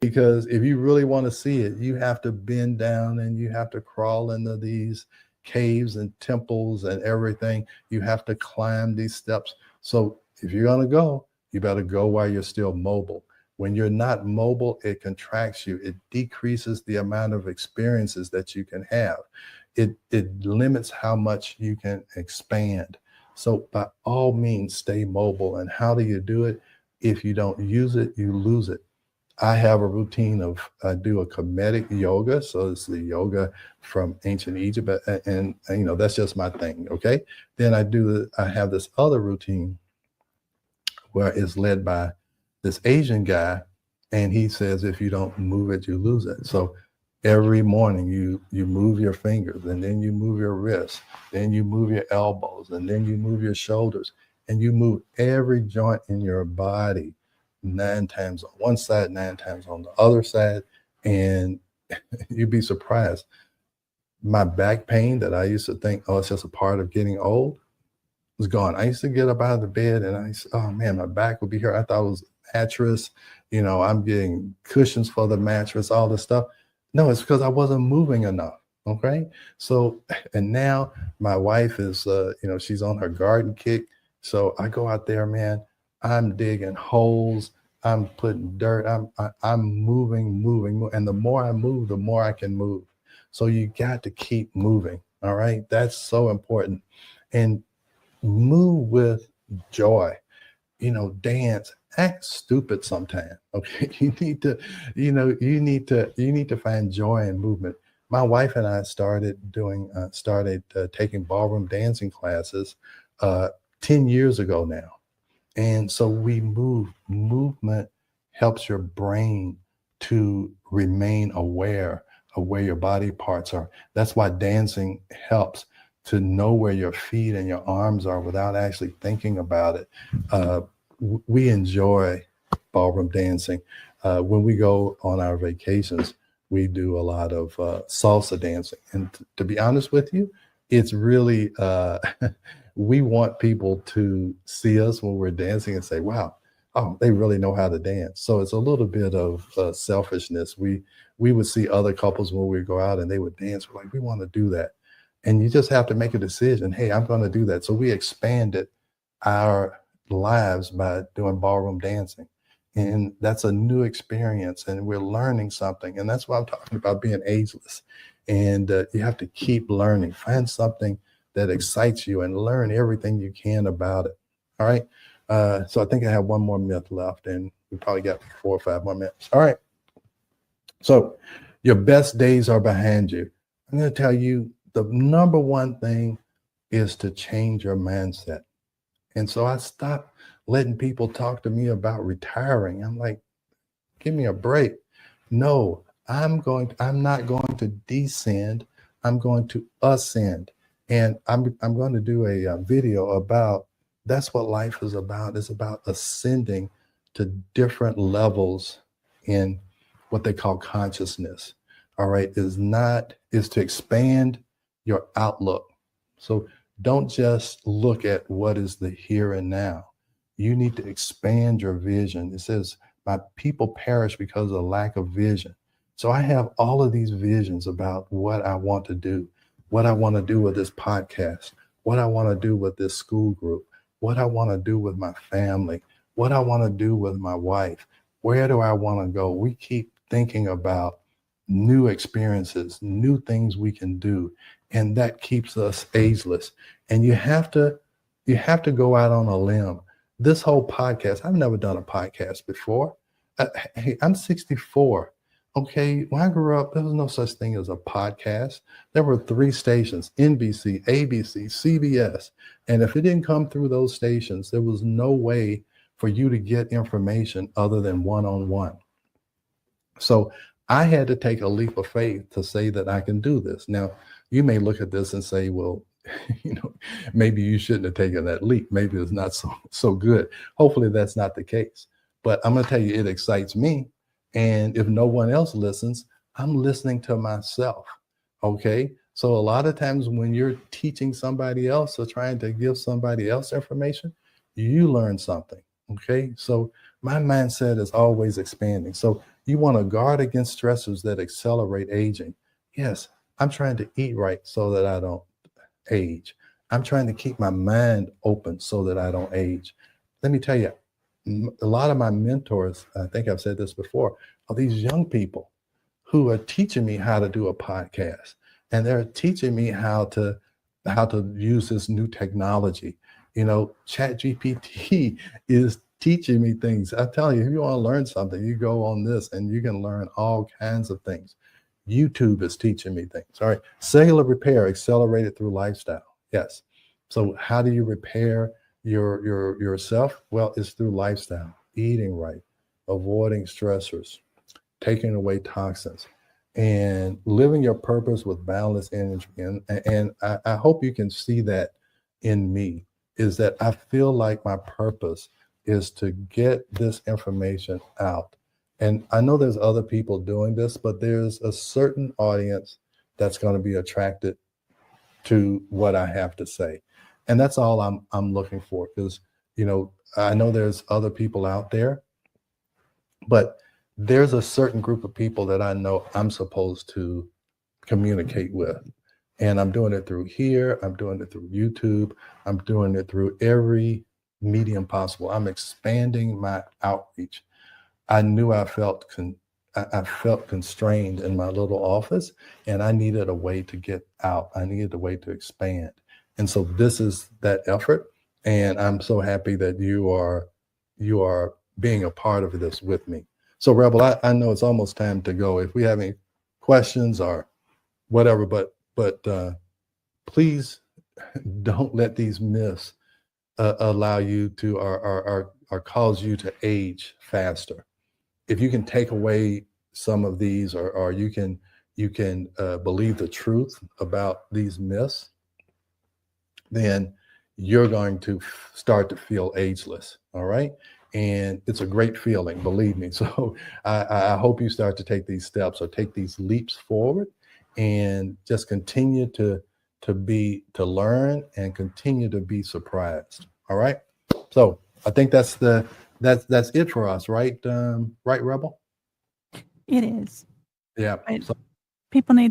Because if you really want to see it, you have to bend down and you have to crawl into these caves and temples and everything. You have to climb these steps. So if you're going to go, you better go while you're still mobile. When you're not mobile, it contracts you. It decreases the amount of experiences that you can have. It limits how much you can expand. So by all means, stay mobile. And how do you do it? If you don't use it, you lose it. I have a routine of I do a Kemetic yoga, so it's the yoga from ancient Egypt, and you know that's just my thing. Okay, then I have this other routine where it's led by this Asian guy, and he says if you don't move it, you lose it. So every morning you move your fingers, and then you move your wrists, then you move your elbows, and then you move your shoulders, and you move every joint in your body 9 times on one side, 9 times on the other side, and you'd be surprised. My back pain that I used to think, oh, it's just a part of getting old, was gone. I used to get up out of the bed and I used to, oh man, my back would be here. I thought it was a mattress. You know, I'm getting cushions for the mattress, all this stuff. No, it's because I wasn't moving enough. Okay. So, and now my wife is, she's on her garden kick. So I go out there, man, I'm digging holes. I'm putting dirt. I'm moving. And the more I move, the more I can move. So you got to keep moving. All right. That's so important. And move with joy, dance, act stupid sometimes. Okay. You need to find joy in movement. My wife and I started taking ballroom dancing classes 10 years ago now. And so we move. Movement helps your brain to remain aware of where your body parts are. That's why dancing helps to know where your feet and your arms are without actually thinking about it. We enjoy ballroom dancing. When we go on our vacations, we do a lot of salsa dancing. And to be honest with you, it's really, we want people to see us when we're dancing and say, wow, oh, they really know how to dance. So it's a little bit of selfishness. We would see other couples when we go out and they would dance. We're like, we want to do that. And you just have to make a decision. Hey, I'm going to do that. So we expanded our lives by doing ballroom dancing. And that's a new experience and we're learning something. And that's why I'm talking about being ageless. And you have to keep learning. Find something that excites you and learn everything you can about it. All right. So I think I have one more myth left and we probably got 4 or 5 more minutes. All right. So your best days are behind you. I'm going to tell you the number one thing is to change your mindset. And so I stopped letting people talk to me about retiring. I'm like, give me a break. No, I'm not going to descend. I'm going to ascend. And I'm going to do a video about that's what life is about. It's about ascending to different levels in what they call consciousness. All right, is to expand your outlook. So don't just look at what is the here and now. You need to expand your vision. It says, my people perish because of lack of vision. So I have all of these visions about what I want to do, what I want to do with this podcast, what I want to do with this school group, what I want to do with my family, what I want to do with my wife. Where do I want to go? We keep thinking about new experiences, new things we can do. And that keeps us ageless. And you have to go out on a limb. This whole podcast, I've never done a podcast before. Hey, I'm 64. Okay, when I grew up, there was no such thing as a podcast. There were 3 stations, NBC, ABC, CBS. And if it didn't come through those stations, there was no way for you to get information other than one-on-one. So I had to take a leap of faith to say that I can do this. Now, you may look at this and say, well, maybe you shouldn't have taken that leap. Maybe it's not so good. Hopefully that's not the case. But I'm going to tell you, it excites me. And if no one else listens, I'm listening to myself. Okay. So a lot of times when you're teaching somebody else or trying to give somebody else information, you learn something. Okay. So my mindset is always expanding. So You want to guard against stressors that accelerate aging. Yes, I'm trying to eat right so that I don't age. I'm trying to keep my mind open so that I don't age. Let me tell you, a lot of my mentors, I think I've said this before, are these young people who are teaching me how to do a podcast, and they're teaching me how to use this new technology. Chat GPT is teaching me things. I tell you, if you want to learn something, you go on this and you can learn all kinds of things. YouTube is teaching me things. All right. Cellular repair accelerated through lifestyle. Yes. So how do you repair yourself? Well, it's through lifestyle, eating right, avoiding stressors, taking away toxins, and living your purpose with boundless energy. And I hope you can see that in me, is that I feel like my purpose is to get this information out. And I know there's other people doing this, but there's a certain audience that's going to be attracted to what I have to say. And that's all I'm looking for, because I know there's other people out there, but there's a certain group of people that I know I'm supposed to communicate with. And I'm doing it through here, I'm doing it through YouTube, I'm doing it through every medium possible. I'm expanding my outreach. I knew I felt constrained in my little office, and I needed a way to get out. I needed a way to expand. And so this is that effort. And I'm so happy that you are being a part of this with me. So Rebel, I know it's almost time to go. If we have any questions or whatever, but please don't let these myths allow you to or cause you to age faster. If you can take away some of these, or you can believe the truth about these myths, then you're going to start to feel ageless. All right. And it's a great feeling, believe me. So I hope you start to take these steps or take these leaps forward, and just continue to learn and continue to be surprised. All right. So I think that's it for us, right? Right, Rebel? It is. Yeah. But So people need